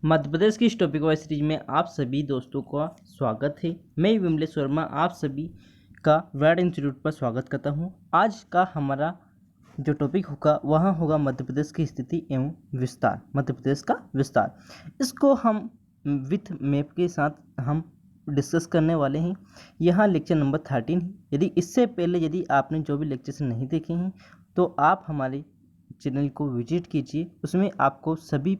मध्य प्रदेश की इस topic wise series में आप सभी दोस्तों का स्वागत है। मैं विमलेश वर्मा आप सभी का वर्ड इंस्टीट्यूट पर स्वागत करता हूं। आज का हमारा जो टॉपिक होगा वह होगा मध्य प्रदेश की स्थिति एवं विस्तार। मध्य प्रदेश का विस्तार, इसको हम विथ मैप के साथ हम डिस्कस करने वाले हैं। यहाँ लेक्चर नंबर 13 है। यदि इससे पहले यदि आपने जो भी लेक्चर नहीं देखे हैं तो आप हमारे चैनल को विजिट कीजिए, उसमें आपको सभी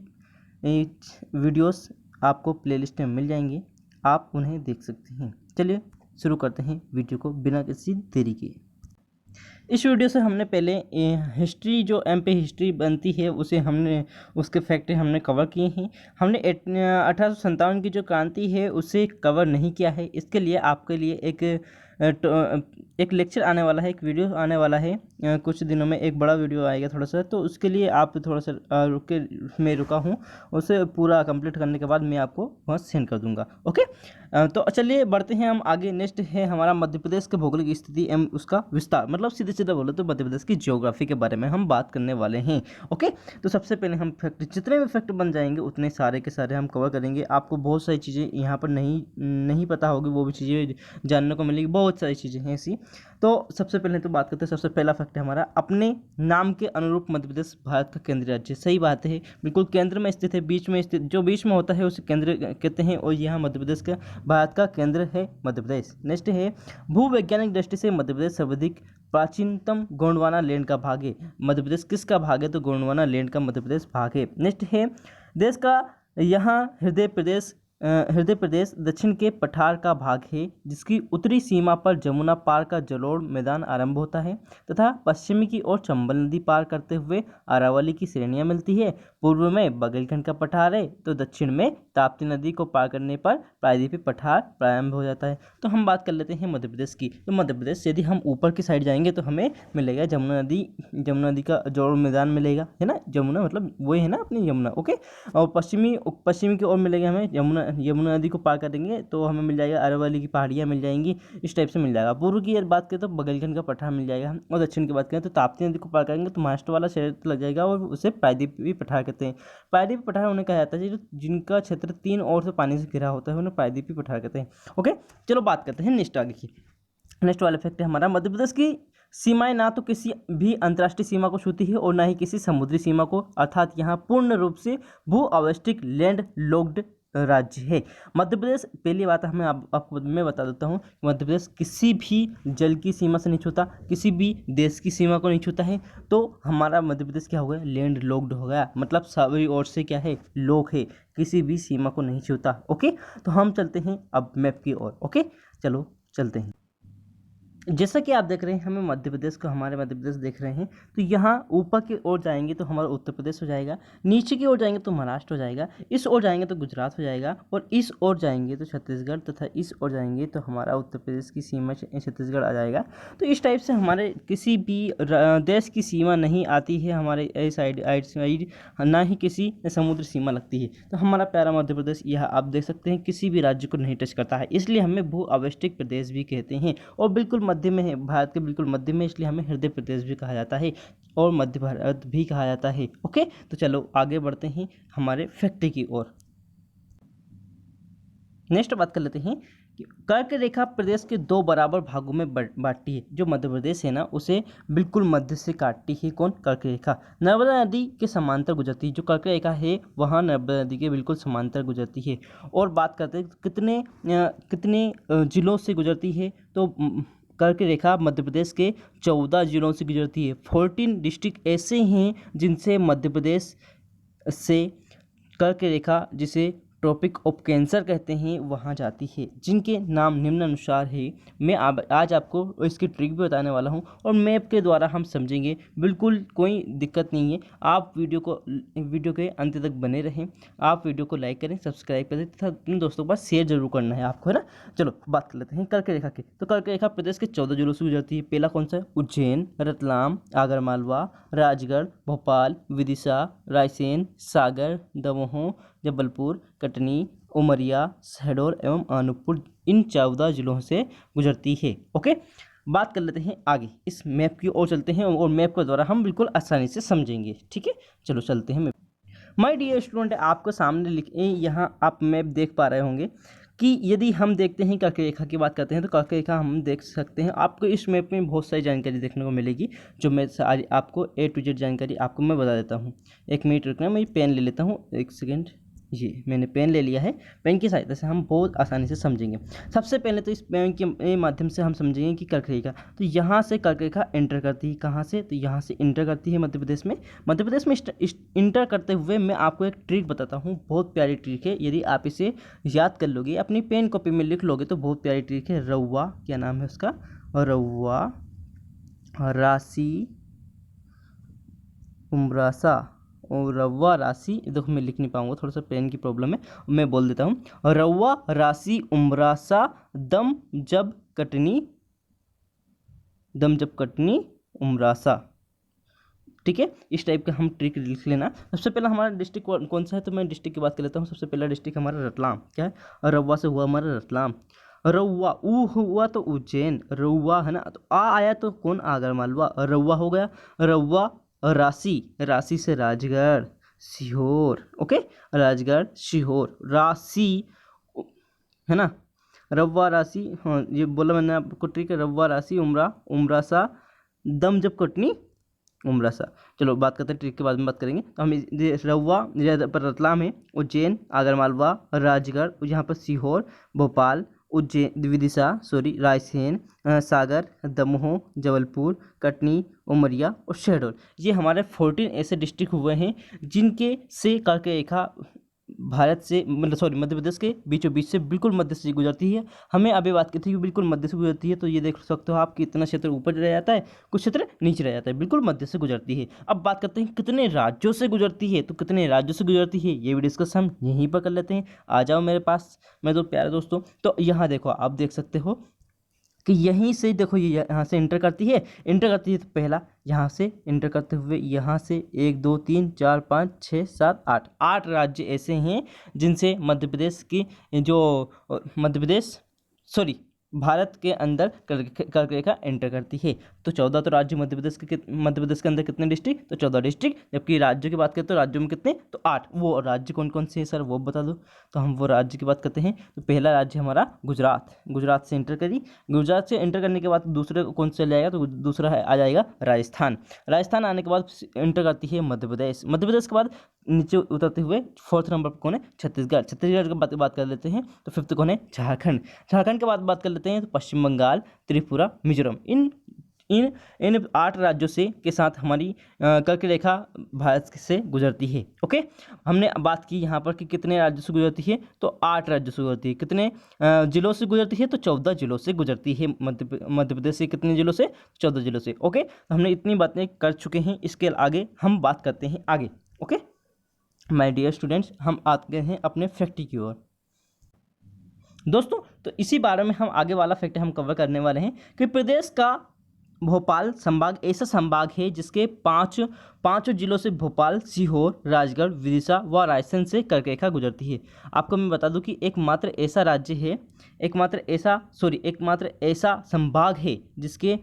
वीडियोस आपको प्लेलिस्ट में मिल जाएंगे, आप उन्हें देख सकते हैं। चलिए शुरू करते हैं वीडियो को बिना किसी देरी के। इस वीडियो से हमने पहले हिस्ट्री जो एमपी हिस्ट्री बनती है उसे हमने उसके फैक्ट हमने कवर किए हैं। हमने 1857 की जो क्रांति है उसे कवर नहीं किया है। इसके लिए आपके लिए एक लेक्चर आने वाला है, एक वीडियो आने वाला है। कुछ दिनों में एक बड़ा वीडियो आएगा थोड़ा सा, तो उसके लिए आप थोड़ा सा मैं रुका हूँ। उसे पूरा कंप्लीट करने के बाद मैं आपको वहाँ सेंड कर दूंगा। ओके, तो चलिए बढ़ते हैं हम आगे। नेक्स्ट है हमारा मध्य प्रदेश के भौगोलिक स्थिति एवं उसका विस्तार, मतलब सीधे सीधे बोले तो मध्य प्रदेश की ज्योग्राफी के बारे में हम बात करने वाले हैं। ओके, तो सबसे पहले हम फैक्ट, जितने भी फैक्ट बन जाएंगे उतने सारे के सारे हम कवर करेंगे। आपको बहुत सारी चीज़ें यहाँ पर नहीं पता होगी, वो भी चीज़ें जानने को मिलेगी, बहुत सारी चीज़ें हैं ऐसी। तो सबसे पहले तो बात करते हैं, सबसे पहला फैक्ट है हमारा, अपने नाम के अनुरूप मध्य प्रदेश भारत का केंद्रीय राज्य। सही बात है, बिल्कुल केंद्र में स्थित है, बीच में स्थित, जो बीच में होता है उसे केंद्र कहते हैं, और यहाँ मध्य प्रदेश का भारत का केंद्र है मध्य प्रदेश। नेक्स्ट है भूवैज्ञानिक दृष्टि से मध्य प्रदेश सर्वाधिक प्राचीनतम गोंडवाना लैंड का भाग है। मध्य प्रदेश किसका भाग है? तो गोंडवाना लैंड का मध्य प्रदेश भाग है। नेक्स्ट है देश का यहाँ हृदय प्रदेश दक्षिण के पठार का भाग है, जिसकी उत्तरी सीमा पर जमुना पार का जलोढ़ मैदान आरंभ होता है तथा पश्चिमी की ओर चंबल नदी पार करते हुए अरावली की श्रेणियां मिलती है। पूर्व में बघेलखंड का पठार है तो दक्षिण में ताप्ती नदी को पार करने पर प्रायद्वीपीय पठार प्रारंभ हो जाता है। तो हम बात कर लेते हैं मध्य प्रदेश की। तो मध्य प्रदेश यदि हम ऊपर की साइड जाएंगे तो हमें मिलेगा जमुना नदी का जलोढ़ मैदान मिलेगा, है ना। जमुना मतलब वही है ना अपनी यमुना। ओके, और पश्चिमी की ओर मिलेगा हमें यमुना नदी को पार करेंगे तो हमें मिल जाएगा अरावली की पहाड़ियाँ मिल जाएंगी, इस टाइप से मिल जाएगा। पूर्व की बात करें तो बघेलखंड का पठार मिल जाएगा, और दक्षिण की बात करें तो ताप्ती नदी को पार करेंगे तो महाराष्ट्र वाला क्षेत्र लग जाएगा, और उसे प्रायद्वीपीय पठार कहते हैं। प्रायद्वीपीय पठार उन्हें कहा जाता है जिनका क्षेत्र 3 ओर से पानी से घिरा होता है, उन्हें प्रायद्वीपीय पठार कहते हैं। ओके, चलो बात करते हैं नेक्स्ट आगे की। नेक्स्ट वाला फैक्ट है हमारा, मध्य प्रदेश की सीमाएं ना तो किसी भी अंतर्राष्ट्रीय सीमा को छूती है और ना ही किसी समुद्री सीमा को, अर्थात यहाँ पूर्ण रूप से भू अवस्थित लैंड लॉक्ड राज्य है मध्य प्रदेश। पहली बात हमें आपको मैं बता देता हूँ, मध्य प्रदेश किसी भी जल की सीमा से नहीं छूता, किसी भी देश की सीमा को नहीं छूता है। तो हमारा मध्य प्रदेश क्या हो गया? लैंड लॉक्ड हो गया, मतलब सभी ओर से क्या है? लॉक है, किसी भी सीमा को नहीं छूता। ओके, तो हम चलते हैं अब मैप की ओर। ओके, चलो चलते हैं। जैसा कि आप देख रहे हैं हमें मध्य प्रदेश को, हमारे मध्य प्रदेश देख रहे हैं, तो यहाँ ऊपर की ओर जाएंगे तो हमारा उत्तर प्रदेश हो जाएगा, नीचे की ओर जाएंगे तो महाराष्ट्र हो जाएगा, इस ओर जाएंगे तो गुजरात हो जाएगा, और इस ओर जाएंगे तो छत्तीसगढ़, तथा इस ओर जाएंगे तो हमारा उत्तर प्रदेश की सीमा छत्तीसगढ़ आ जाएगा। तो इस टाइप से हमारे किसी भी देश की सीमा नहीं आती है हमारे साइड, ना ही किसी समुद्र सीमा लगती है। तो हमारा प्यारा मध्य प्रदेश यह आप देख सकते हैं किसी भी राज्य को नहीं टच करता है, इसलिए हमें भू अवस्थित प्रदेश भी कहते हैं, और बिल्कुल मध्य में है, भारत के बिल्कुल मध्य में, इसलिए हमें हृदय प्रदेश भी कहा जाता है और मध्य भारत भी कहा जाता है। ओके, तो चलो आगे बढ़ते हैं हमारे फैक्ट की ओर। नेक्स्ट बात कर लेते हैं कि कर्क रेखा प्रदेश के 2 बराबर भागों में बांटती है। जो मध्य प्रदेश है ना उसे बिल्कुल मध्य से काटती है कौन? कर्क रेखा। नर्मदा नदी के समांतर गुजरती है, जो कर्क रेखा है वहाँ नर्मदा नदी के बिल्कुल समांतर गुजरती है। और बात करते हैं कितने जिलों से गुजरती है, तो कर्क रेखा मध्य प्रदेश के 14 जिलों से गुजरती है। 14 डिस्ट्रिक्ट ऐसे हैं जिनसे मध्य प्रदेश से कर्क रेखा, जिसे ट्रॉपिक ऑफ कैंसर कहते हैं, वहाँ जाती है, जिनके नाम निम्नानुसार है। मैं आज आपको इसकी ट्रिक भी बताने वाला हूँ, और मैप के द्वारा हम समझेंगे, बिल्कुल कोई दिक्कत नहीं है। आप वीडियो के अंत तक बने रहें, आप वीडियो को लाइक करें, सब्सक्राइब करें तथा अपने दोस्तों के पास शेयर जरूर करना है आपको, है ना। चलो बात कर लेते हैं कर्क रेखा की। तो कर्क रेखा प्रदेश के 14 जिलों से गुजरती है। पहला कौन सा है? उज्जैन, रतलाम, आगरमालवा, राजगढ़, भोपाल, विदिशा, रायसेन, सागर, दमोह, जबलपुर, कटनी, उमरिया, शहडोल एवं अनूपपुर, इन 14 जिलों से गुजरती है। ओके, बात कर लेते हैं आगे, इस मैप की ओर चलते हैं, और मैप के द्वारा हम बिल्कुल आसानी से समझेंगे। ठीक है, चलो चलते हैं मैप। माय डियर स्टूडेंट, आपको सामने लिखे यहाँ आप मैप देख पा रहे होंगे कि यदि हम देखते हैं कर्क रेखा की बात करते हैं तो कर्क रेखा हम देख सकते हैं। आपको इस मैप में बहुत सारी जानकारी देखने को मिलेगी, जो मैं सारी आपको A to Z जानकारी आपको मैं बता देता हूँ। एक मिनट रुकना, मैं पेन ले लेता हूँ, एक सेकेंड। ये मैंने पेन ले लिया है। पेन की सहायता से हम बहुत आसानी से समझेंगे। सबसे पहले तो इस पेन के माध्यम से हम समझेंगे कि कर्क रेखा, तो यहाँ से कर्क रेखा एंटर करती है। कहाँ से? तो यहाँ से इंटर करती है मध्य प्रदेश में। मध्य प्रदेश में इंटर करते हुए मैं आपको एक ट्रिक बताता हूँ, बहुत प्यारी ट्रिक है। यदि आप इसे याद कर लोगे, अपनी पेन कॉपी में लिख लोगे तो बहुत प्यारी ट्रिक है। रउआ, क्या नाम है उसका? रउआ राशि उम्रासा, और रउआ राशि, देखो मैं लिख नहीं पाऊंगा, थोड़ा सा पेन की प्रॉब्लम है, मैं बोल देता हूँ। रउआ राशि उम्रासा दम जब कटनी उम्रासा। ठीक है, इस टाइप का हम ट्रिक लिख लेना। सबसे पहला हमारा डिस्ट्रिक्ट कौन सा है, तो मैं डिस्ट्रिक्ट की बात कर लेता हूँ। सबसे पहला डिस्ट्रिक्ट हमारा रतलाम। क्या है? रउआ से हुआ हमारा रतलाम। रउआ, ऊ हुआ तो उज्जैन, रउआ है ना, तो आ आया तो कौन? आगर मालवा, रउआ हो गया। रउआ राशि से राजगढ़ सीहोर। ओके, राजगढ़ सीहोर राशि है ना, रउआ राशि, हाँ ये बोला मैंने आपको ट्रिक है। रउआ राशि उमरासा दम जब कटनी उमरासा। चलो बात करते हैं ट्रिक के बाद में बात करेंगे। तो हम रउआ पर रतलाम है, उज्जैन, आगरमालवा, राजगढ़, यहाँ पर सीहोर, भोपाल, उज्जैन, विदिशा, रायसेन, सागर, दमोह, जबलपुर, कटनी, उमरिया और शहडोल। ये हमारे 14 ऐसे डिस्ट्रिक्ट हुए हैं जिनके से कर्क रेखा भारत से मतलब मध्य प्रदेश के बीचों बीच से बिल्कुल मध्य से गुजरती है। हमें अभी बात की थी कि बिल्कुल मध्य से गुजरती है, तो ये देख सकते हो आप कि इतना क्षेत्र ऊपर रह जाता है, कुछ क्षेत्र नीचे रह जाता है, बिल्कुल मध्य से गुजरती है। अब बात करते हैं कितने राज्यों से गुजरती है, तो कितने राज्यों से गुजरती है ये भी डिस्कस हम यहीं पर कर लेते हैं। आ जाओ मेरे पास मेरे तो प्यारे दोस्तों। तो यहाँ देखो, आप देख सकते हो कि यहीं से देखो, ये यहाँ से इंटर करती है तो पहला यहाँ से इंटर करते हुए यहाँ से 1 2 3 4 5 6 7 8 राज्य ऐसे हैं जिनसे मध्य प्रदेश की भारत के अंदर कर्क रेखा एंटर करती है। तो 14 तो राज्य मध्य प्रदेश के अंदर कितने डिस्ट्रिक्ट? तो 14 डिस्ट्रिक्ट। जबकि राज्यों की बात करें तो राज्यों में कितने? तो 8। वो राज्य कौन कौन से हैं सर, वो बता दो। तो हम वो राज्य की बात करते हैं। तो पहला राज्य हमारा गुजरात से एंटर करी। गुजरात से एंटर करने के बाद दूसरे कौन से जाएगा? तो दूसरा आ जाएगा राजस्थान आने के बाद एंटर करती है मध्य प्रदेश के बाद नीचे उतरते हुए 4th नंबर पर कौन है? छत्तीसगढ़ की बात कर लेते हैं। तो 5th कौन है? झारखंड के बाद बात कर लेते हैं तो पश्चिम बंगाल, त्रिपुरा, मिजोरम। इन 8 राज्यों से के साथ हमारी कर्क रेखा भारत से गुजरती है। ओके, हमने बात की यहाँ पर कि कितने राज्यों से गुजरती है, तो 8 राज्यों से गुजरती है। कितने जिलों से गुजरती है? तो 14 जिलों से गुजरती है। मध्य प्रदेश से कितने जिलों से? 14 जिलों से। ओके, हमने इतनी बातें कर चुके हैं, इसके आगे हम बात करते हैं आगे। ओके माय डियर स्टूडेंट्स, हम आते हैं अपने फैक्ट की ओर। दोस्तों, तो इसी बारे में हम आगे वाला फैक्ट हम कवर करने वाले हैं कि प्रदेश का भोपाल संभाग ऐसा संभाग है जिसके पांचों जिलों से भोपाल, सीहोर, राजगढ़, विदिशा व रायसेन से कर्क रेखा गुजरती है। आपको मैं बता दूं कि एकमात्र ऐसा संभाग है जिसके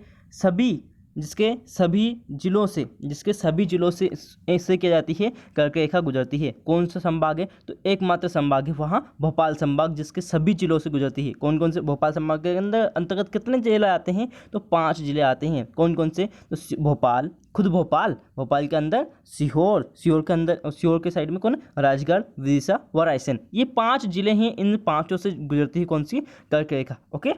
सभी जिलों से ऐसे किया जाती है कर्क रेखा गुजरती है। कौन सा संभाग है? तो एकमात्र संभाग है वहाँ भोपाल संभाग, जिसके सभी जिलों से गुजरती है। कौन कौन से? भोपाल संभाग के अंदर अंतर्गत कितने जिले आते हैं? तो 5 जिले आते हैं। कौन कौन से? तो भोपाल के अंदर सीहोर के साइड में कौन? राजगढ़, विदिशा व रायसेन। ये 5 जिले हैं, इन 5 से गुजरती है कौन सी? कर्क रेखा। ओके,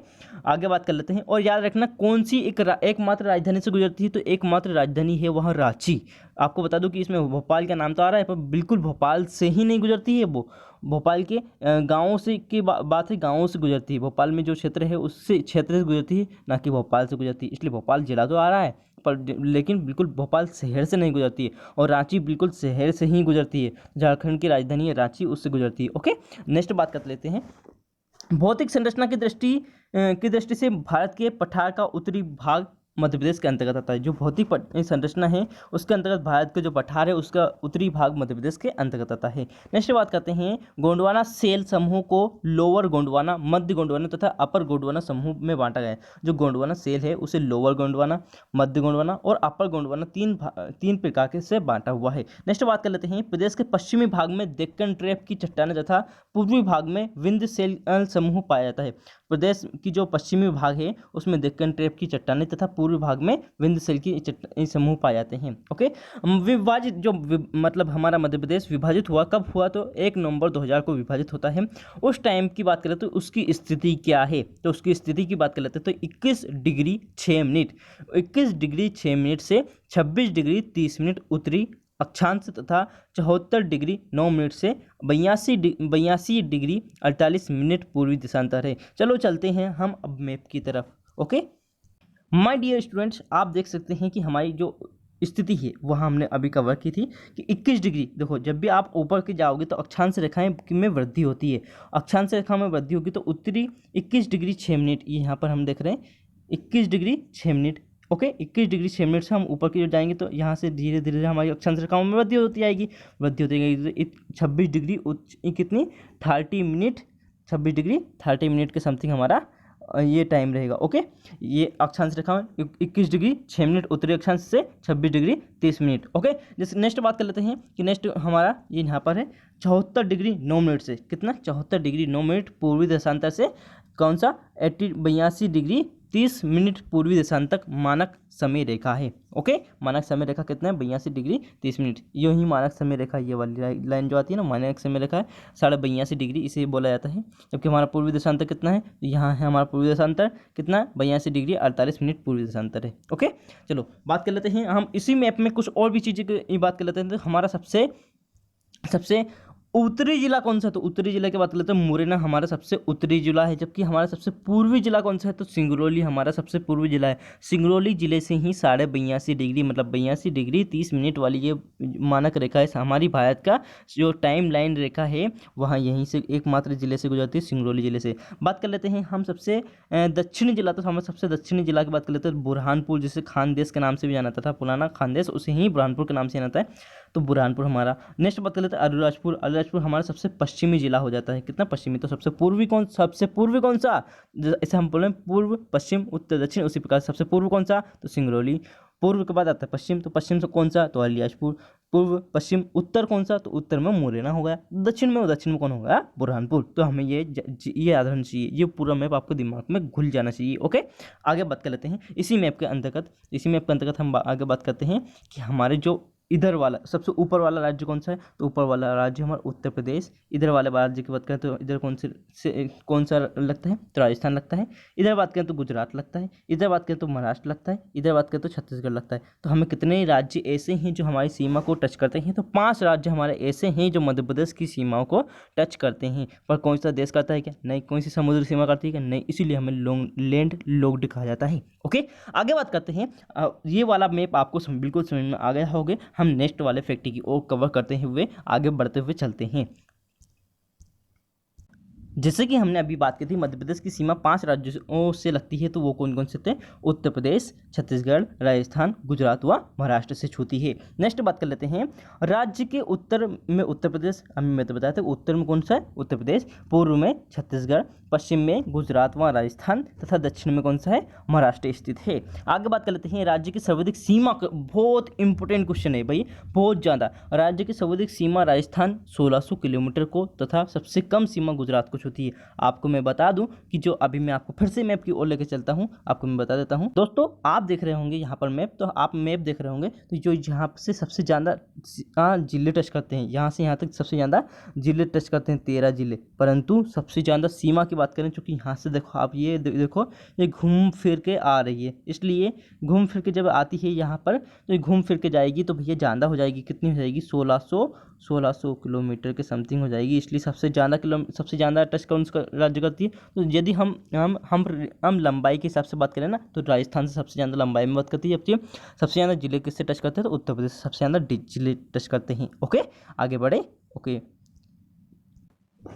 आगे बात कर लेते हैं। और याद रखना, कौन सी एकमात्र राजधानी से गुजरती है? तो एकमात्र राजधानी है वहाँ रांची। आपको बता दूं कि इसमें भोपाल का नाम तो आ रहा है, पर बिल्कुल भोपाल से ही नहीं गुजरती है, वो भोपाल के गाँवों से की बात है, गाँवों से गुजरती है। भोपाल में जो क्षेत्र है उससे क्षेत्र से गुजरती है, ना कि भोपाल से गुजरती है। इसलिए भोपाल जिला तो आ रहा है पर लेकिन बिल्कुल भोपाल शहर से नहीं गुजरती है। और रांची बिल्कुल शहर से ही गुजरती है, झारखंड की राजधानी है रांची, उससे गुजरती है। ओके, नेक्स्ट बात कर लेते हैं। भौतिक संरचना की दृष्टि से भारत के पठार का उत्तरी भाग मध्य प्रदेश के अंतर्गत आता है। जो भौतिक संरचना है उसके अंतर्गत भारत का जो पठार है उसका उत्तरी भाग मध्य प्रदेश के अंतर्गत आता है। नेक्स्ट बात करते हैं गोंडवाना सेल समूह को लोअर गोंडवाना, मध्य गोंडवाना तथा अपर गोंडवाना समूह में बांटा गया है। जो गोंडवाना सेल है उसे लोअर गोंडवाना, मध्य गोंडवाना और अपर गोंडवाना तीन प्रकार के से बांटा हुआ है। नेक्स्ट बात कर लेते हैं प्रदेश के पश्चिमी भाग में डेक्कन ट्रैप की चट्टानें तथा पूर्वी भाग में विंध्य सेल समूह पाया जाता है। प्रदेश की जो पश्चिमी भाग है उसमें डेक्कन ट्रैप की चट्टानें तथा पूर्वी भाग में विंध्य सेल की समूह पाए जाते हैं। ओके, विभाजित जो मतलब हमारा मध्य प्रदेश विभाजित हुआ कब हुआ, तो 1 नवंबर 2000 को विभाजित होता है। उस टाइम की बात करें तो उसकी स्थिति क्या है, तो उसकी स्थिति की बात कर लेते हैं तो 21 डिग्री 6 मिनट 21 डिग्री 6 मिनट से 26 डिग्री 30 मिनट उत्तरी अक्षांश तथा 74 डिग्री 9 मिनट से 82 डिग्री 48 मिनट पूर्वी देशांतर है। चलो चलते हैं हम अब मैप की तरफ। ओके माय डियर स्टूडेंट्स, आप देख सकते हैं कि हमारी जो स्थिति है वह हमने अभी कवर की थी कि 21 डिग्री, देखो जब भी आप ऊपर के जाओगे तो अक्षांश रेखाएं में वृद्धि होती है, अक्षांश रेखा में वृद्धि होगी तो उत्तरी 21 डिग्री 6 मिनट, ये यहाँ पर हम देख रहे हैं 21 degree 6 minute. Okay 21 degree 6 minute से हम ऊपर की ओर जाएंगे तो यहाँ से धीरे धीरे हमारी अक्षांश रेखाओं में वृद्धि होती आएगी, वृद्धि होती जाएगी। 26 डिग्री कितनी 30 मिनट, 26 डिग्री 30 मिनट के समथिंग हमारा ये टाइम रहेगा। ओके ये अक्षांश रेखा में 21 डिग्री 6 मिनट उत्तरी अक्षांश से 26 डिग्री 30 मिनट। ओके जैसे नेक्स्ट बात कर लेते हैं कि नेक्स्ट हमारा ये यहाँ पर है 74 डिग्री 9 मिनट से कितना 74 डिग्री 9 मिनट पूर्वी देशांतर से कौन सा 82 डिग्री 30 मिनट पूर्वी देशांतर मानक समय रेखा है। ओके मानक समय रेखा कितना है 82 डिग्री 30 मिनट, यो ही मानक समय रेखा, ये वाली लाइन जो आती है ना मानक समय रेखा है 82.5 डिग्री, इसे बोला जाता है। जबकि हमारा पूर्वी देशांतर कितना है, यहाँ है हमारा पूर्वी देशांतर कितना 82 डिग्री 48 मिनट पूर्वी देशांतर है। ओके चलो बात कर लेते हैं हम इसी मैप में कुछ और भी चीज़ें की बात कर लेते हैं। तो हमारा सबसे उत्तरी जिला कौन सा, तो उत्तरी जिला की बात कर लेते हैं मुरैना हमारा सबसे उत्तरी जिला है। जबकि हमारा सबसे पूर्वी जिला कौन सा है, तो सिंगरौली हमारा सबसे पूर्वी जिला है। सिंगरौली जिले से ही 82.5 डिग्री मतलब 82 डिग्री 30 मिनट वाली ये मानक रेखा है हमारी भारत का जो टाइम लाइन रेखा है वहाँ यहीं से एकमात्र जिले से गुजरती है, सिंगरौली जिले से। बात कर लेते हैं हम सबसे दक्षिणी जिला, तो हमारे सबसे दक्षिणी जिला की बात कर लेते हैं बुरहानपुर, जिसे खानदेश के नाम से भी जाना था पुराना खानदेश, उसे ही बुरहानपुर के नाम से जाना था, तो बुरहानपुर हमारा। नेक्स्ट बात कर लेते हैं अलीराजपुर, अलीराजपुर हमारा सबसे पश्चिमी जिला हो जाता है, कितना पश्चिमी, तो सबसे पूर्वी कौन सा, जैसे हम बोले पूर्व पश्चिम उत्तर दक्षिण, उसी प्रकार सबसे पूर्व कौन सा, तो सिंगरौली। पूर्व के बाद आता है पश्चिम, तो पश्चिम से कौन सा, तो अलीराजपुर। पूर्व पश्चिम उत्तर कौन सा, तो उत्तर में मुरैना हो गया। दक्षिण में कौन हो गया, बुरहानपुर। तो हमें ये याद रहना चाहिए, ये पूरा मैप आपको दिमाग में घुल जाना चाहिए। ओके आगे बात कर लेते हैं इसी मैप के अंतर्गत हम आगे बात करते हैं कि हमारे जो इधर वाला सबसे ऊपर वाला राज्य कौन सा है, तो ऊपर वाला राज्य हमारा उत्तर प्रदेश। इधर वाले राज्य की बात करें तो इधर कौन सा लगता है, तो राजस्थान लगता है। इधर बात करें तो गुजरात लगता है। इधर बात करें तो महाराष्ट्र लगता है। इधर बात करें तो छत्तीसगढ़ लगता है। तो हमें कितने राज्य ऐसे हैं जो हमारी सीमा को टच करते हैं, तो 5 राज्य हमारे ऐसे हैं जो मध्य प्रदेश की सीमाओं को टच करते हैं। पर कौन सा देश करता है क्या, नहीं। कौन सी समुद्री सीमा करती है क्या, नहीं। इसीलिए हमें लैंड लॉक्ड कहा जाता है। ओके आगे बात करते हैं, ये वाला मैप आपको बिल्कुल समझ में आ गया होगा। हम नेक्स्ट वाले फैक्ट की ओर कवर करते हुए आगे बढ़ते हुए चलते हैं। जैसे कि हमने अभी बात की थी मध्य प्रदेश की सीमा 5 राज्यों से लगती है, तो वो कौन कौन से थे, उत्तर प्रदेश, छत्तीसगढ़, राजस्थान, गुजरात व महाराष्ट्र से छूती है। नेक्स्ट बात कर लेते हैं राज्य के उत्तर में उत्तर प्रदेश, हमें मैं तो बताया था उत्तर में कौन सा है, उत्तर प्रदेश। पूर्व में छत्तीसगढ़, पश्चिम में गुजरात व राजस्थान तथा दक्षिण में कौन सा है, महाराष्ट्र स्थित है। आगे बात कर लेते हैं राज्य की सर्वाधिक सीमा, बहुत इंपॉर्टेंट क्वेश्चन है भाई, बहुत ज़्यादा। राज्य की सर्वाधिक सीमा राजस्थान 1600 किलोमीटर को तथा सबसे कम सीमा गुजरात को होती है। आपको मैं बता दूं कि जो अभी मैं आपको फिर से मैप की ओर लेकर चलता हूं, आपको मैं बता देता हूं। दोस्तों आप देख रहे होंगे यहाँ पर मैप, तो आप मैप देख रहे होंगे तो जो यहाँ से सबसे ज़्यादा जिले टच करते हैं, यहाँ से यहाँ तक सबसे ज़्यादा जिले टच करते हैं 13 जिले। परंतु सबसे ज़्यादा सीमा की बात करें, चूँकि यहाँ से देखो आप ये देखो ये घूम फिर के आ रही है, इसलिए घूम फिर के जब आती है यहाँ पर तो ये घूम फिर के जाएगी तो भैया ज़्यादा हो जाएगी। कितनी हो जाएगी, 1600 किलोमीटर के समथिंग हो जाएगी। इसलिए सबसे ज़्यादा टच कौन सा राज्य करती है, तो यदि हम लंबाई के हिसाब से बात करें ना, तो राजस्थान से सबसे ज़्यादा लंबाई में बात करती है। जबकि सबसे ज़्यादा जिले किससे टच करते हैं, तो उत्तर प्रदेश से सबसे ज़्यादा जिले टच करते हैं। ओके आगे बढ़े। ओके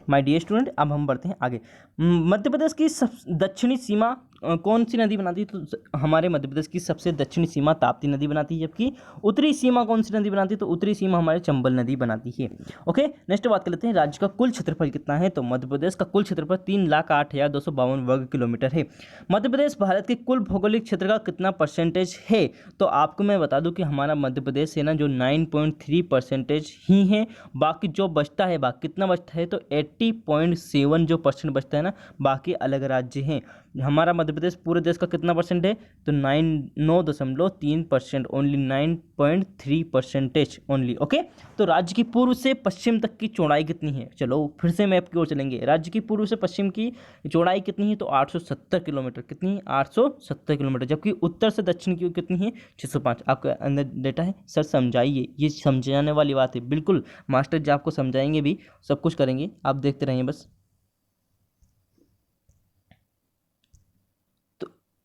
माय डियर स्टूडेंट, अब हम बढ़ते हैं आगे। मध्य प्रदेश की दक्षिणी सीमा कौन सी नदी बनाती है? तो हमारे मध्य प्रदेश की सबसे दक्षिणी सीमा ताप्ती नदी बनाती है, जबकि उत्तरी सीमा कौन सी नदी बनाती है? तो उत्तरी सीमा हमारे चंबल नदी बनाती है। ओके, नेक्स्ट बात कर लेते हैं राज्य का कुल क्षेत्रफल कितना है। तो मध्य प्रदेश का कुल क्षेत्रफल 3,08,252 वर्ग किलोमीटर है। मध्य प्रदेश भारत के कुल भौगोलिक क्षेत्र का कितना परसेंटेज है? तो आपको मैं बता दूं कि हमारा मध्य प्रदेश है ना जो 9.3% ही है, बाकी जो बचता है, बाकी कितना बचता है? तो 80.7 जो परसेंट बचता है ना, बाकी अलग राज्य हैं। हमारा मध्य प्रदेश पूरे देश का कितना परसेंट है? तो 9.3%, ओनली 9.3% ओनली। ओके, तो राज्य की पूर्व से पश्चिम तक की चौड़ाई कितनी है? चलो फिर से मैप की ओर चलेंगे। राज्य की पूर्व से पश्चिम की चौड़ाई कितनी है? तो 870 किलोमीटर। कितनी? 870 किलोमीटर। जबकि उत्तर से दक्षिण की कितनी है? 605। आपके अंदर डेटा है सर, समझाइए, ये समझाने वाली बात है। बिल्कुल मास्टर जी आपको समझाएंगे भी, सब कुछ करेंगे, आप देखते रहिए बस।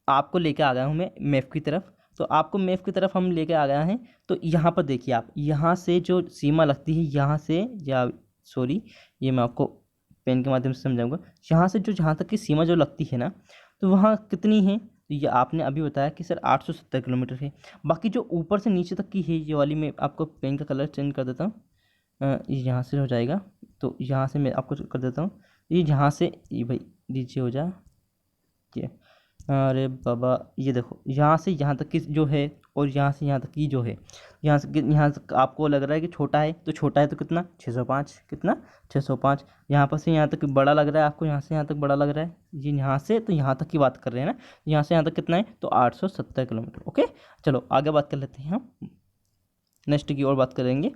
आपको लेके आ गया हूँ मैं मैप की तरफ। तो आपको मैप की तरफ हम लेके आ गया हैं। तो यहाँ पर देखिए आप, यहाँ से जो सीमा लगती है, यहाँ से, या सॉरी, ये मैं आपको पेन के माध्यम से समझाऊंगा। यहाँ से जो जहाँ तक की सीमा जो लगती है ना, तो वहाँ कितनी है? तो ये आपने अभी बताया कि सर 870 किलोमीटर है। बाकी जो ऊपर से नीचे तक की है, ये वाली मैं आपको पेन का कलर चेंज कर देता हूँ, ये यहाँ से हो जाएगा। तो यहाँ से मैं आपको कर देता हूँ, ये यहाँ से, ये भाई नीचे हो जाए, ये, अरे बाबा, ये देखो यहाँ से यहाँ तक की जो है, और यहाँ से यहाँ तक की जो है, यहाँ से यहाँ तक आपको लग रहा है कि छोटा है, तो छोटा है तो कितना? 605। कितना? 605। यहाँ पर से यहाँ तक बड़ा लग रहा है आपको, यहाँ से यहाँ तक बड़ा लग रहा है, ये यहाँ से तो यहाँ तक की बात कर रहे हैं ना, यहाँ से यहाँ तक कितना है? तो 870 किलोमीटर। ओके, चलो आगे बात कर लेते हैं हम, नेक्स्ट की ओर बात करेंगे।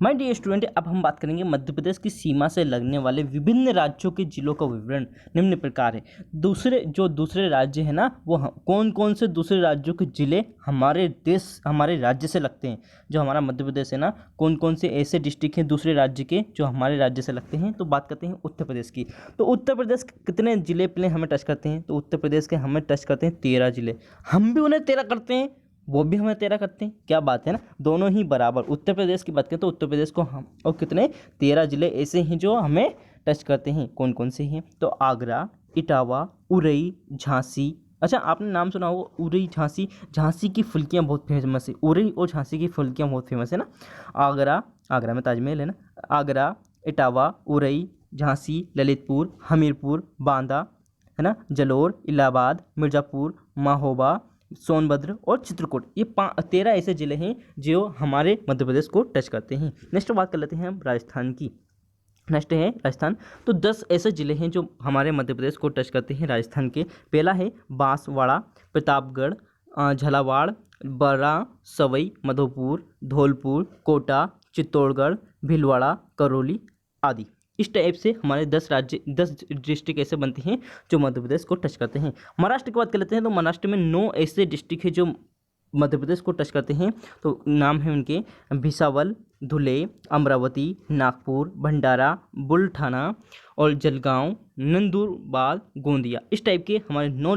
माय डियर स्टूडेंट, अब हम बात करेंगे मध्य प्रदेश की सीमा से लगने वाले विभिन्न राज्यों के जिलों का विवरण निम्न प्रकार है। दूसरे राज्य है ना, वो कौन कौन से दूसरे राज्यों के जिले हमारे राज्य से लगते हैं। जो हमारा मध्य प्रदेश है ना, कौन कौन से ऐसे डिस्ट्रिक्ट हैं दूसरे राज्य के जो हमारे राज्य से लगते हैं। तो बात करते हैं उत्तर प्रदेश की। तो उत्तर प्रदेश कितने जिले पहले हमें टच करते हैं? तो उत्तर प्रदेश के हमें टच करते हैं 13 जिले। हम भी उन्हें 13 करते हैं, वो भी हमें 13 करते हैं। क्या बात है ना, दोनों ही बराबर। उत्तर प्रदेश की बात करें तो उत्तर प्रदेश को हम, और कितने? 13 जिले ऐसे हैं जो हमें टच करते हैं। कौन कौन से हैं? तो आगरा, इटावा, उरई, झांसी। अच्छा, आपने नाम सुना होगा उरई, झांसी। झांसी की फुल्कियाँ बहुत फेमस है, उरई और झांसी की फुल्कियाँ बहुत फेमस है ना। आगरा में ताजमहल है ना। आगरा, इटावा, उरई, झांसी, ललितपुर, हमीरपुर, बांदा है ना, जलोर, इलाहाबाद, मिर्ज़ापुर, महोबा, सोनभद्र और चित्रकूट। ये 13 ऐसे जिले हैं जो हमारे मध्य प्रदेश को टच करते हैं। नेक्स्ट बात कर लेते हैं हम राजस्थान की। नेक्स्ट है राजस्थान। तो 10 ऐसे जिले हैं जो हमारे मध्य प्रदेश को टच करते हैं राजस्थान के। पहला है बांसवाड़ा, प्रतापगढ़, झालावाड़, बड़ा, सवई, माधोपुर, धौलपुर, कोटा, चित्तौड़गढ़, भीलवाड़ा, करौली आदि। इस टाइप से हमारे 10 डिस्ट्रिक्ट ऐसे बनते हैं जो मध्य प्रदेश को टच करते हैं। महाराष्ट्र की बात कर लेते हैं। तो महाराष्ट्र में 9 ऐसे डिस्ट्रिक्ट हैं जो मध्य प्रदेश को टच करते हैं। तो नाम है उनके भुसावल, धुले, अमरावती, नागपुर, भंडारा, बुलढाना और जलगांव, नंदुरबार, गोंदिया। इस टाइप के हमारे 9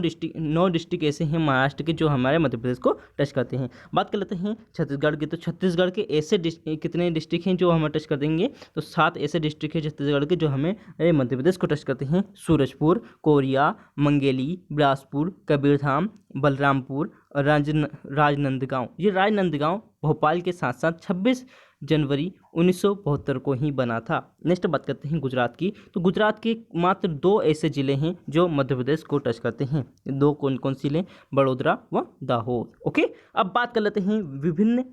डिस्ट्रिक्ट ऐसे हैं महाराष्ट्र के जो हमारे मध्य प्रदेश को टच करते हैं। बात कर लेते हैं छत्तीसगढ़ की। तो छत्तीसगढ़ के ऐसे कितने डिस्ट्रिक्ट हैं जो हमें टच कर देंगे? तो 7 ऐसे डिस्ट्रिक्ट हैं छत्तीसगढ़ के जो हमें मध्य प्रदेश को टच करते हैं। सूरजपुर, कोरिया, मंगेली, बिलासपुर, कबीरधाम, बलरामपुर, राजनांदगांव। ये राजनांदगांव भोपाल के साथ साथ 26 जनवरी 1972 को ही बना था। नेक्स्ट बात करते हैं गुजरात की। तो गुजरात के मात्र 2 ऐसे जिले हैं जो मध्य प्रदेश को टच करते हैं। 2 कौन कौन से जिले? बड़ोदरा व दाहोद। ओके, अब बात कर लेते हैं विभिन्न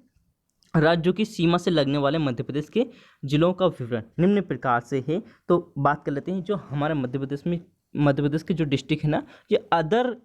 राज्यों की सीमा से लगने वाले मध्य प्रदेश के जिलों का विवरण निम्न प्रकार से है। तो बात कर लेते हैं जो हमारे मध्य प्रदेश के जो डिस्ट्रिक्ट है ना, ये अदर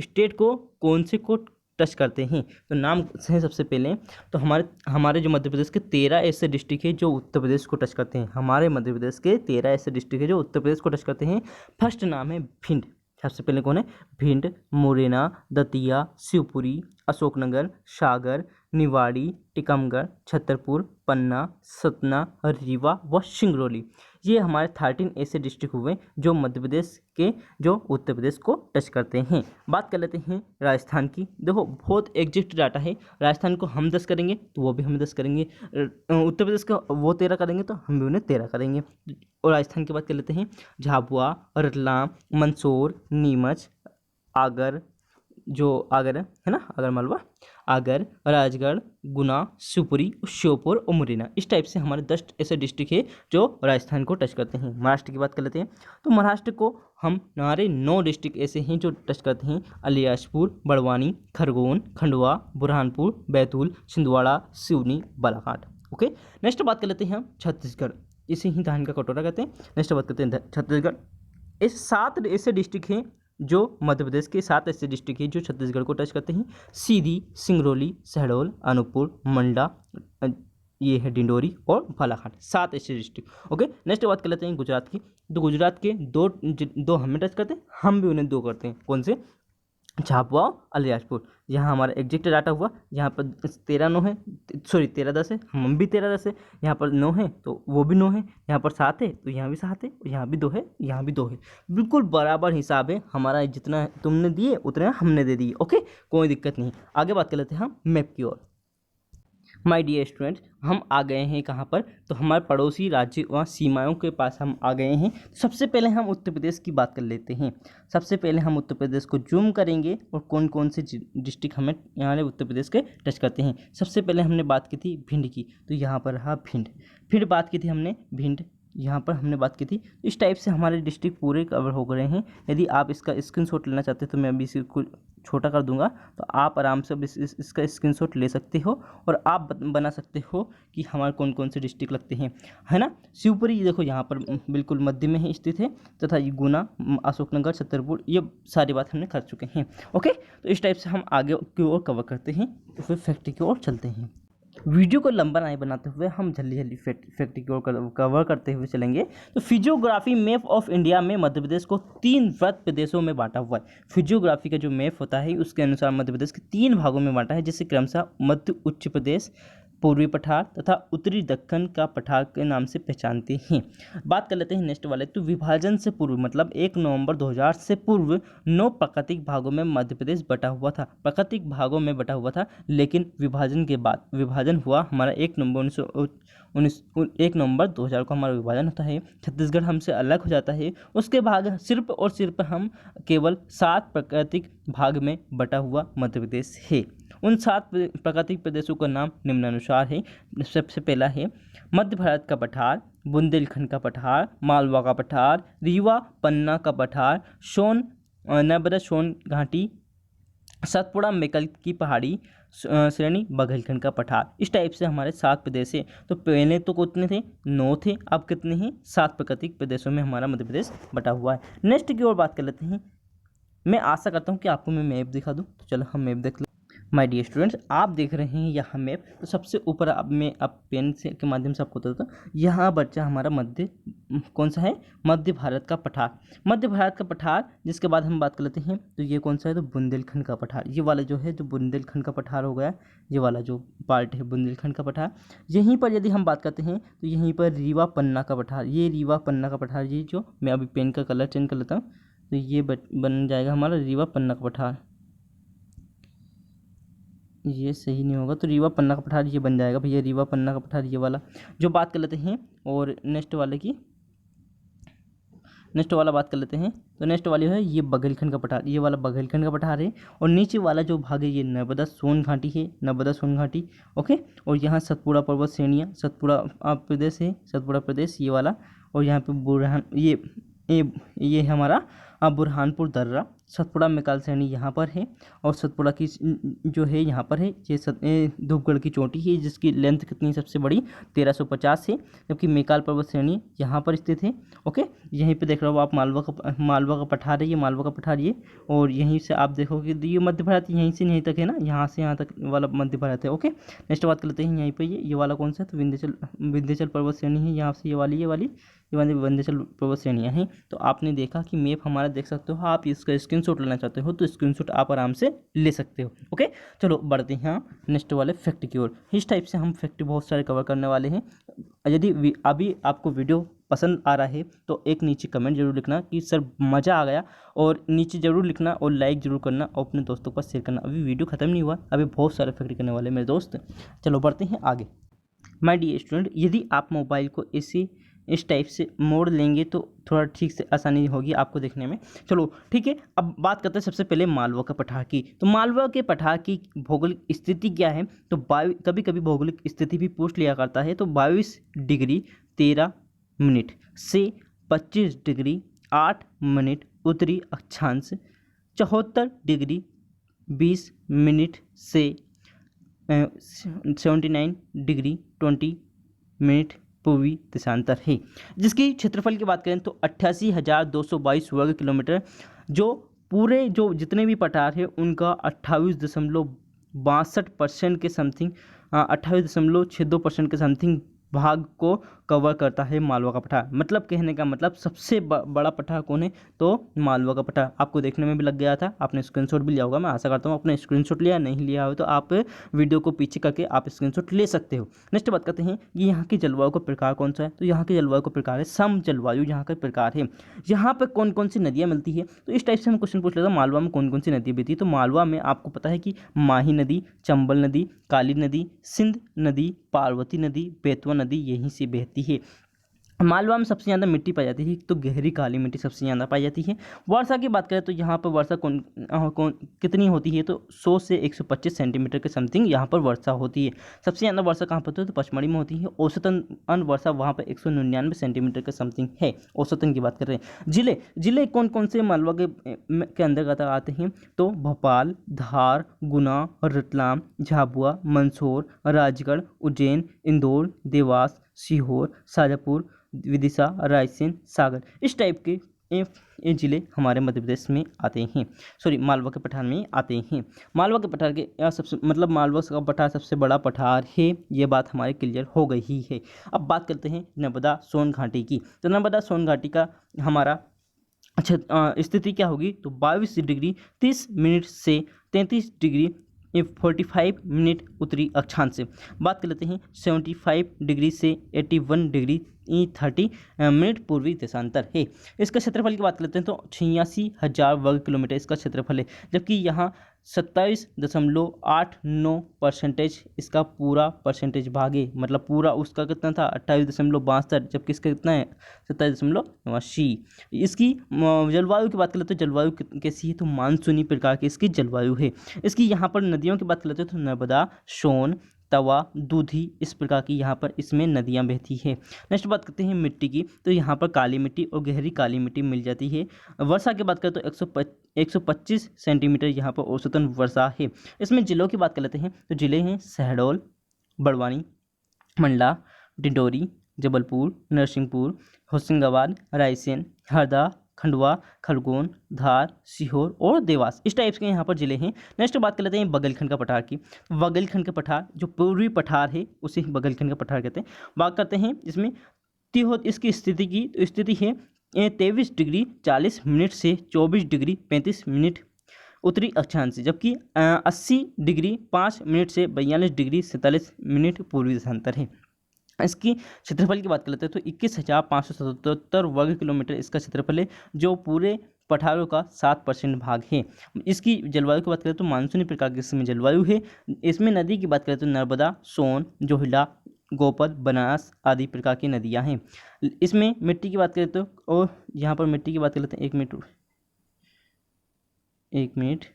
स्टेट को कौन से को टच करते हैं। तो नाम है सबसे पहले, तो हमारे जो मध्य प्रदेश के 13 ऐसे डिस्ट्रिक्ट है जो उत्तर प्रदेश को टच करते हैं। हमारे मध्य प्रदेश के 13 ऐसे डिस्ट्रिक्ट है जो उत्तर प्रदेश को टच करते हैं। फर्स्ट नाम है भिंड। सबसे पहले कौन है? भिंड, मुरैना, दतिया, शिवपुरी, अशोकनगर, सागर, निवाड़ी, टीकमगढ़, छतरपुर, पन्ना, सतना, रीवा व सिंगरौली। ये हमारे 13 ऐसे डिस्ट्रिक्ट हुए जो मध्य प्रदेश के जो उत्तर प्रदेश को टच करते हैं। बात कर लेते हैं राजस्थान की। देखो बहुत एग्जैक्ट डाटा है। राजस्थान को हम 10 करेंगे तो वो भी हम 10 करेंगे, उत्तर प्रदेश का वो 13 करेंगे तो हम भी उन्हें 13 करेंगे। और राजस्थान की बात कर लेते हैं। झाबुआ, रतलाम, मंदसौर, नीमच, आगर, जो आगर है ना, आगर मालवा, आगर, राजगढ़, गुना, शिवपुरी, श्योपुर और मुरैना। इस टाइप से हमारे 10 ऐसे डिस्ट्रिक्ट है जो राजस्थान को टच करते हैं। महाराष्ट्र की बात कर लेते हैं। तो महाराष्ट्र को हम हमारे 9 डिस्ट्रिक्ट ऐसे हैं जो टच करते हैं। अलियासपुर, बड़वानी, खरगोन, खंडवा, बुरहानपुर, बैतूल, छिंदवाड़ा, सिवनी, बालाघाट। ओके, नेक्स्ट बात कर लेते हैं हम छत्तीसगढ़। इसे ही धान का कटोरा कहते हैं। नेक्स्ट बात करते हैं छत्तीसगढ़। इस 7 ऐसे डिस्ट्रिक्ट हैं जो मध्य प्रदेश के 7 ऐसे डिस्ट्रिक्ट हैं जो छत्तीसगढ़ को टच करते हैं। सीधी, सिंगरौली, शहडोल, अनूपपुर, मंडला, ये है डिंडोरी और बालाघाट, 7 ऐसे डिस्ट्रिक्ट। ओके, नेक्स्ट बात कर लेते हैं गुजरात की। तो गुजरात के दो हमें टच करते हैं, हम भी उन्हें 2 करते हैं। कौन से? झाबुआ, अलियासपुर। यहाँ हमारा एग्जैक्ट डाटा हुआ, यहाँ पर 13 9 है, सॉरी 13 10 है, हम भी 13 10 है। यहाँ पर 9 है तो वो भी 9 है, यहाँ पर 7 है तो यहाँ भी 7 है, यहाँ भी 2 है, यहाँ भी 2 है। बिल्कुल बराबर हिसाब है हमारा, जितना तुमने दिए उतना हमने दे दिए। ओके, कोई दिक्कत नहीं। आगे बात कर लेते हैं हम मैप की ओर। माय डियर स्टूडेंट्स, हम आ गए हैं कहाँ पर? तो हमारे पड़ोसी राज्य व सीमाओं के पास हम आ गए हैं। सबसे पहले हम उत्तर प्रदेश की बात कर लेते हैं। सबसे पहले हम उत्तर प्रदेश को जूम करेंगे और कौन कौन से डिस्ट्रिक्ट हमें यहाँ उत्तर प्रदेश के टच करते हैं। सबसे पहले हमने बात की थी भिंड की, तो यहाँ पर रहा भिंड। फिर बात की थी हमने भिंड, यहाँ पर हमने बात की थी। इस टाइप से हमारे डिस्ट्रिक्ट पूरे कवर हो गए हैं। यदि आप इसका स्क्रीनशॉट लेना चाहते हैं तो मैं अभी इसे छोटा कर दूंगा, तो आप आराम से इसका स्क्रीनशॉट ले सकते हो और आप बना सकते हो कि हमारे कौन कौन से डिस्ट्रिक्ट लगते हैं, है ना। शिवपुरी देखो यहाँ पर बिल्कुल मध्य में ही स्थित है, तथा ये गुना, अशोकनगर, छतरपुर, ये सारी बात हमने कर चुके हैं। ओके, तो इस टाइप से हम आगे की ओर कवर करते हैं। तो फिर फैक्ट्री की ओर चलते हैं। वीडियो को लंबा नहीं बनाते हुए हम जल्दी जल्दी फैक्ट्री की ओर कवर करते हुए चलेंगे। तो फिजियोग्राफी मैप ऑफ इंडिया में मध्य प्रदेश को 3 वृत्त प्रदेशों में बांटा हुआ है। फिजियोग्राफी का जो मैप होता है उसके अनुसार मध्य प्रदेश के 3 भागों में बांटा है, जिससे क्रमशः मध्य उच्च प्रदेश, पूर्वी पठार तथा उत्तरी दक्कन का पठार के नाम से पहचानते हैं। बात कर लेते हैं नेक्स्ट वाले। तो विभाजन से पूर्व मतलब 1 नवंबर 2000 से पूर्व 9 प्राकृतिक भागों में मध्य प्रदेश बटा हुआ था। प्राकृतिक भागों में बटा हुआ था, लेकिन विभाजन के बाद विभाजन हुआ हमारा 1 नवंबर 2000 को हमारा विभाजन होता है। छत्तीसगढ़ हमसे अलग हो जाता है। उसके भाग सिर्फ और सिर्फ हम केवल 7 प्राकृतिक भाग में बटा हुआ मध्य प्रदेश है। उन 7 प्राकृतिक प्रदेशों का नाम निम्नानुसार है। सबसे पहला है मध्य भारत का पठार, बुंदेलखंड का पठार, मालवा का पठार, रीवा पन्ना का पठार, नर्मदा सोन घाटी, सतपुड़ा मेकल की पहाड़ी श्रेणी, बघेलखंड का पठार। इस टाइप से हमारे 7 प्रदेश है। तो पहले तो कितने थे? 9 थे, अब कितने हैं? 7 प्राकृतिक प्रदेशों में हमारा मध्य प्रदेश बटा हुआ है। नेक्स्ट की ओर बात कर लेते हैं। मैं आशा करता हूँ कि आपको मैं मैप दिखा दूँ, तो चलो हम मैप देख लें। माय डियर स्टूडेंट्स, आप देख रहे हैं यहाँ मैप। तो सबसे ऊपर अब मैं पेन से के माध्यम से आपको बताता हूँ। यहाँ बच्चा हमारा मध्य कौन सा है? मध्य भारत का पठार, मध्य भारत का पठार। जिसके बाद हम बात कर लेते हैं तो ये कौन सा है? तो बुंदेलखंड का पठार। ये वाला जो है, जो बुंदेलखंड का पठार हो गया, ये वाला जो पार्ट है बुंदेलखंड का पठार। यहीं पर यदि हम बात करते हैं तो यहीं पर रीवा पन्ना का पठार, ये रीवा पन्ना का पठार, ये जो मैं अभी पेन का कलर चेंज कर लेता हूँ, तो ये बन जाएगा हमारा रीवा पन्ना का पठार। ये सही नहीं होगा, तो रीवा पन्ना का पठार ये बन जाएगा भैया, रीवा पन्ना का पठार ये वाला जो बात कर लेते हैं। और नेक्स्ट वाला बात कर लेते हैं। तो नेक्स्ट वाली है ये बघेलखंड का पठार, ये वाला बघेलखंड का पठार है। और नीचे वाला जो भाग है ये नर्मदा सोन घाटी है, नर्मदा सोन घाटी। ओके, और यहाँ सतपुड़ा पर्वत श्रेणियाँ, सतपुड़ा प्रदेश है, सतपुड़ा प्रदेश ये वाला। और यहाँ पे बुरहान ये हमारा बुरहानपुर दर्रा, सतपुड़ा मेकाल श्रेणी यहाँ पर है। और सतपुड़ा की जो है यहाँ पर है, ये धूपगढ़ की चोटी है, जिसकी लेंथ कितनी सबसे बड़ी 1350 है, जबकि मेकाल पर्वत श्रेणी यहाँ पर स्थित है। ओके, यहीं पे देख रहे हो आप मालवा का पठार है, ये मालवा का पठार ये। और यहीं से आप देखोगे ये मध्य भारत यहीं से यहीं तक है ना, यहाँ से यहाँ तक वाला मध्य भारत है। ओके, नेक्स्ट बात कर लेते हैं। यहीं पर ये वाला कौन सा है? तो विंध्याचल पर्वत श्रेणी है, यहाँ से ये वाली विंध्याचल पर्वत श्रेणियाँ हैं। तो आपने देखा कि मैप हमारा देख सकते हो आप, इसका स्क्रीनशॉट लेना चाहते हो तो स्क्रीनशॉट आप आराम से ले सकते हो। ओके, चलो बढ़ते हैं नेक्स्ट वाले फैक्ट की ओर। इस टाइप से हम फैक्ट बहुत सारे कवर करने वाले हैं। यदि अभी आपको वीडियो पसंद आ रहा है तो एक नीचे कमेंट जरूर लिखना कि सर मज़ा आ गया, और नीचे जरूर लिखना और लाइक जरूर करना और अपने दोस्तों के पास शेयर करना। अभी वीडियो ख़त्म नहीं हुआ, अभी बहुत सारे फैक्ट करने वाले मेरे दोस्त। चलो बढ़ते हैं आगे। माय डियर स्टूडेंट, यदि आप मोबाइल को इस टाइप से मोड़ लेंगे तो थोड़ा ठीक से आसानी होगी आपको देखने में। चलो ठीक है, अब बात करते हैं सबसे पहले मालवा का पठार की। तो मालवा के पठार की भौगोलिक स्थिति क्या है, तो कभी कभी भौगोलिक स्थिति भी पूछ लिया करता है। तो 22 डिग्री 13 मिनट से 25 डिग्री 8 मिनट उत्तरी अक्षांश, 74 डिग्री 20 मिनट से 79 डिग्री 20 मिनट पूर्वी देशांतर है। जिसकी क्षेत्रफल की बात करें तो 88,222 वर्ग किलोमीटर, जो पूरे जो जितने भी पठार है उनका 28.62% के समथिंग 28.62% के समथिंग भाग को कवर करता है मालवा का पठार। मतलब कहने का मतलब सबसे बड़ा पठार कौन है, तो मालवा का पठार। आपको देखने में भी लग गया था, आपने स्क्रीनशॉट भी लिया होगा। मैं आशा करता हूँ आपने स्क्रीनशॉट लिया, नहीं लिया हो तो आप वीडियो को पीछे करके आप स्क्रीनशॉट ले सकते हो। नेक्स्ट बात करते हैं कि यहाँ की जलवायु का प्रकार कौन सा है। तो यहाँ की जलवायु का प्रकार है सम जलवायु, यहाँ का प्रकार है। यहाँ पर कौन कौन सी नदियाँ मिलती है, तो इस टाइप से हम क्वेश्चन पूछ लेते हैं मालवा में कौन कौन सी नदी बहती है। तो मालवा में आपको पता है कि माही नदी, चंबल नदी, काली नदी, सिंध नदी, पार्वती नदी, बेतवा नदी यहीं से बहती है। मालवा में सबसे ज़्यादा मिट्टी पाई जाती है, तो गहरी काली मिट्टी सबसे ज़्यादा पाई जाती है। वर्षा की बात करें तो यहाँ पर वर्षा कितनी होती है, तो 100 से 125 सेंटीमीटर के समथिंग यहाँ पर वर्षा होती है। सबसे ज़्यादा वर्षा कहाँ पर होती है, तो पचमढ़ी में होती है। औसतन वर्षा वहाँ पर 199 सेंटीमीटर के समथिंग है, औसतन की बात कर रहे हैं। जिले कौन कौन से मालवा के अंतर्गत आते हैं, तो भोपाल, धार, गुना, रतलाम, झाबुआ, मंदसौर, राजगढ़, उज्जैन, इंदौर, देवास, सीहोर, शाजापुर, विदिशा, रायसेन, सागर। इस टाइप के ये जिले हमारे मध्य प्रदेश में आते हैं, सॉरी मालवा के पठार में आते हैं। मालवा के पठार के सबसे मतलब मालवा का पठार सबसे बड़ा पठार है, ये बात हमारे क्लियर हो गई ही है। अब बात करते हैं नर्मदा सोन घाटी की। तो नर्मदा सोन घाटी का हमारा स्थिति क्या होगी, तो 22 डिग्री 30 मिनट से 33 डिग्री 45 मिनट उत्तरी अक्षांश से। बात कर लेते हैं 75 डिग्री से 81 डिग्री 30 मिनट पूर्वी देशांतर है। इसका क्षेत्रफल की बात करते हैं तो 86,000 वर्ग किलोमीटर इसका क्षेत्रफल है, जबकि यहाँ 27.89% इसका पूरा परसेंटेज भाग है। मतलब पूरा उसका कितना था 28.62, जबकि इसका कितना है 27.89। इसकी जलवायु की बात कर लेते हैं, जलवायु कैसी है, तो मानसूनी प्रकार की इसकी जलवायु है। इसकी यहाँ पर नदियों की बात कर लेते हैं तो नर्मदा, सोन, तवा, दूधी, इस प्रकार की यहाँ पर इसमें नदियाँ बहती है। नेक्स्ट बात करते हैं मिट्टी की। तो यहाँ पर काली मिट्टी और गहरी काली मिट्टी मिल जाती है। वर्षा की बात करें तो 125 सेंटीमीटर यहाँ पर औसतन वर्षा है। इसमें जिलों की बात कर लेते हैं तो जिले हैं शहडोल, बड़वानी, मंडला, डिंडोरी, जबलपुर, नरसिंहपुर, होशंगाबाद, रायसेन, हरदा, खंडवा, खरगोन, धार, सीहोर और देवास। इस टाइप्स के यहाँ पर जिले हैं। नेक्स्ट बात कर लेते हैं बघेलखंड का पठार की। बघेलखंड का पठार जो पूर्वी पठार है उसे बघेलखंड का पठार कहते हैं। बात करते हैं इसमें तिहोत इसकी स्थिति की, तो स्थिति है 23 डिग्री 40 मिनट से 24 डिग्री 35 मिनट उत्तरी अक्षांश, जबकि 80 डिग्री 5 मिनट से 42 डिग्री 47 मिनट पूर्वी देशांतर है। इसकी क्षेत्रफल की बात कर लेते हैं तो 21,577 वर्ग किलोमीटर इसका क्षेत्रफल है, जो पूरे पठारों का 7% भाग है। इसकी जलवायु की बात करें तो मानसूनी प्रकार की इसमें जलवायु है। इसमें नदी की बात करें तो नर्मदा, सोन, जोहिला, गोपद, बनास आदि प्रकार की नदियां हैं। इसमें मिट्टी की बात करें तो, और यहाँ पर मिट्टी की बात कर लेते हैं, एक मिनट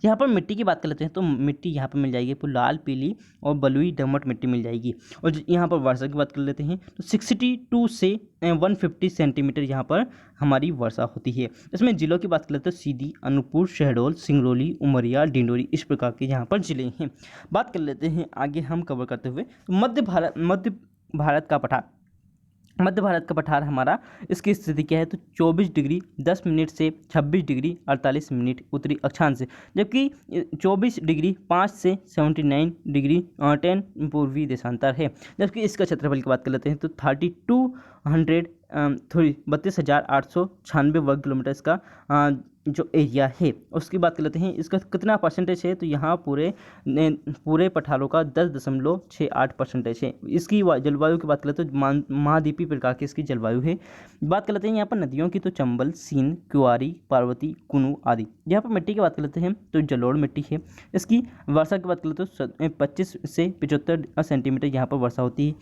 यहाँ पर मिट्टी की बात कर लेते हैं तो मिट्टी यहाँ पर मिल जाएगी आपको लाल, पीली और बलुई दोमट मिट्टी मिल जाएगी। और यहाँ पर वर्षा की बात कर लेते हैं तो 62 से 150 सेंटीमीटर यहाँ पर हमारी वर्षा होती है। इसमें जिलों की बात कर लेते हैं सीधी, अनूपपुर, शहडोल, सिंगरौली, उमरिया, डिंडोरी, इस प्रकार के यहाँ पर जिले हैं। बात कर लेते हैं आगे हम कवर करते हुए तो मध्य भारत का पठार। मध्य भारत का पठार हमारा इसकी स्थिति क्या है, तो 24 डिग्री 10 मिनट से 26 डिग्री 48 मिनट उत्तरी अक्षांश, जबकि 24 डिग्री 5 से 79 डिग्री 10 पूर्वी देशांतर है। जबकि इसका क्षेत्रफल की बात कर लेते हैं तो 3200 थोड़ी 32,896 वर्ग किलोमीटर इसका जो एरिया है। उसकी बात कर लेते हैं इसका कितना परसेंटेज है, तो यहाँ पूरे पठारों का 10.68% है। इसकी जलवायु की बात करें तो महाद्वीपीय प्रकार की इसकी जलवायु है। बात कर लेते हैं यहाँ पर नदियों की, तो चंबल, सीन, क्युआरी, पार्वती, कुनू आदि। यहाँ पर मिट्टी की बात कर लेते हैं तो जलोढ़ मिट्टी है। इसकी वर्षा की बात कर लेते तो 25 से 75 सेंटीमीटर यहाँ पर वर्षा होती है।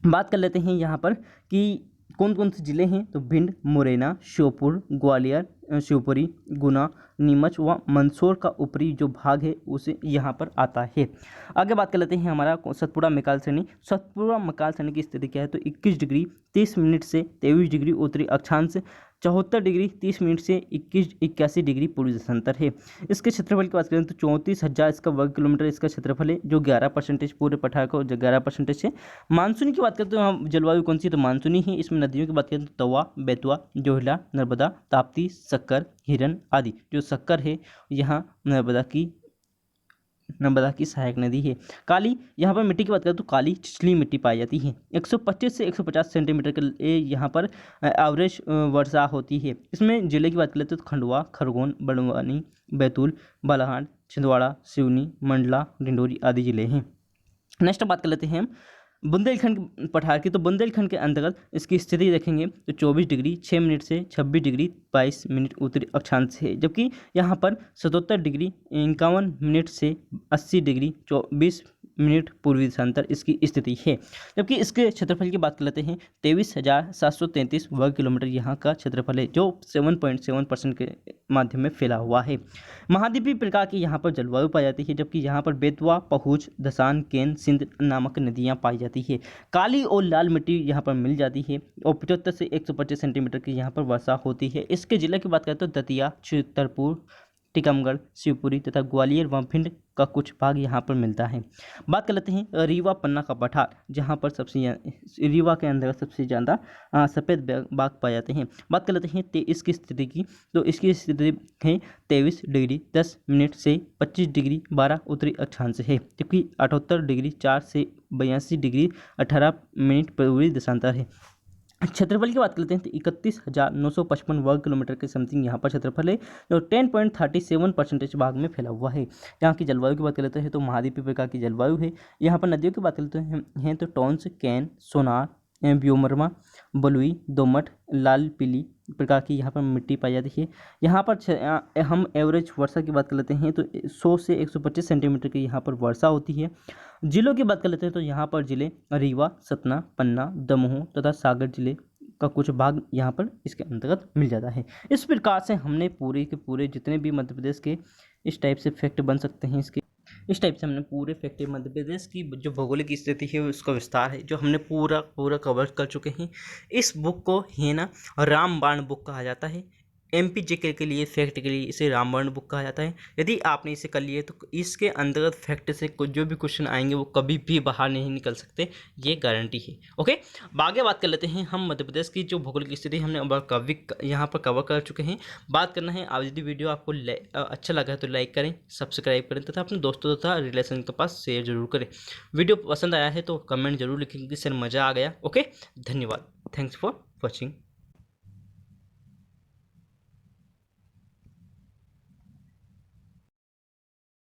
बात कर लेते हैं यहाँ पर कि कौन कौन से ज़िले हैं, तो भिंड, मुरैना, श्योपुर, ग्वालियर, शिवपुरी, गुना, नीमच व मंदसौर का ऊपरी जो भाग है उसे यहाँ पर आता है। आगे बात कर लेते हैं हमारा सतपुड़ा मकाल श्रेणी। सतपुड़ा मकाल श्रेणी की स्थिति क्या है, तो 21 डिग्री 30 मिनट से 23 डिग्री उत्तरी अक्षांश, 74 डिग्री 30 मिनट से 81 डिग्री पूर्वी देशांतर है। इसके क्षेत्रफल की बात करें तो 34,000 इसका वर्ग किलोमीटर इसका क्षेत्रफल है, जो 11% पूरे पठार का 11% है। मानसूनी की बात करें तो यहाँ जलवायु कौन सी है, तो मानसूनी है। इसमें नदियों की बात करें तो तवा, बेतवा, जोहिला, नर्मदा, ताप्ती, सक्कर, हिरन आदि। जो सक्कर है यहाँ नर्मदा की सहायक नदी है। काली, यहाँ पर मिट्टी की बात करें तो काली छिछली मिट्टी पाई जाती है। 125 से 150 सेंटीमीटर के यहाँ पर एवरेज वर्षा होती है। इसमें जिले की बात करें तो खंडवा, खरगोन, बड़वानी, बैतूल, बालाघाट, छिंदवाड़ा, सिवनी, मंडला, डिंडोरी आदि जिले हैं। नेक्स्ट बात कर लेते हैं हम बुंदेलखंड पठार की। तो बुंदेलखंड के अंतर्गत इसकी स्थिति देखेंगे तो 24 डिग्री 6 मिनट से 26 डिग्री 22 मिनट उत्तरी अक्षांश है, जबकि यहाँ पर 77 डिग्री 51 मिनट से 80 डिग्री 24 मिनट पूर्वी देशांतर इसकी स्थिति है। जबकि इसके क्षेत्रफल की बात कर लेते हैं 23,733 वर्ग किलोमीटर यहाँ का क्षेत्रफल है, जो 7.7% के माध्यम में फैला हुआ है। महाद्वीपीय प्रकार की यहाँ पर जलवायु पाई जाती है, जबकि यहाँ पर बेतवा, पहुज, धसान, केन, सिंध नामक नदियाँ पाई जाती है। काली और लाल मिट्टी यहाँ पर मिल जाती है और 75 से 125 सेंटीमीटर की यहाँ पर वर्षा होती है। इसके जिले की बात करें तो दतिया, छतरपुर, टीकमगढ़, शिवपुरी तथा ग्वालियर व भिंड का कुछ भाग यहाँ पर मिलता है। बात कर लेते हैं रीवा पन्ना का पठार, जहाँ पर रीवा के अंदर सबसे ज़्यादा सफ़ेद बाघ पाए जाते हैं। बात कर लेते हैं इसकी स्थिति की, तो इसकी स्थिति है 23 डिग्री 10 मिनट से 25 डिग्री 12 उत्तरी अक्षांश है, जबकि 78 डिग्री 4 से 82 डिग्री 18 मिनट पूर्वी देशांतर है। क्षेत्रफल की बात करते हैं तो 31,955 वर्ग किलोमीटर के समथिंग यहाँ पर क्षेत्रफल है, जो 10.37% भाग में फैला हुआ है। यहाँ की जलवायु की बात कर लेते हैं तो महाद्वीपीय प्रकार की जलवायु है। यहाँ पर नदियों की बात करते हैं तो टोंस, कैन, सोनार, व्योमर्मा, बलुई, दोमट, लाल पीली प्रकार की यहाँ पर मिट्टी पाई जाती है। यहाँ पर हम एवरेज वर्षा की बात कर लेते हैं तो 100 से 125 सेंटीमीटर की यहाँ पर वर्षा होती है। जिलों की बात कर लेते हैं तो यहाँ पर जिले रीवा, सतना, पन्ना, दमोह तथा सागर जिले का कुछ भाग यहाँ पर इसके अंतर्गत मिल जाता है। इस प्रकार से हमने पूरे के पूरे जितने भी मध्य प्रदेश के इस टाइप से फैक्ट बन सकते हैं इस टाइप से हमने पूरे फैक्ट मध्य प्रदेश की जो भौगोलिक स्थिति है उसका विस्तार है जो हमने पूरा कवर कर चुके हैं। इस बुक को है ना रामबाण बुक कहा जाता है। एमपी जीके के लिए फैक्ट के लिए इसे रामबाण बुक कहा जाता है। यदि आपने इसे कर लिए तो इसके अंतर्गत फैक्ट से जो भी क्वेश्चन आएंगे वो कभी भी बाहर नहीं निकल सकते, ये गारंटी है। ओके, आगे बात कर लेते हैं हम मध्य प्रदेश की जो भौगोलिक स्थिति हमने यहाँ पर कवर कर चुके हैं। बात करना है आज यदि वीडियो आपको अच्छा लगा है तो लाइक करें, सब्सक्राइब करें तथा अपने दोस्तों तथा रिलेशन के पास शेयर जरूर करें। वीडियो पसंद आया है तो कमेंट जरूर लिखें कि सर मज़ा आ गया। ओके, धन्यवाद। Thanks for watching.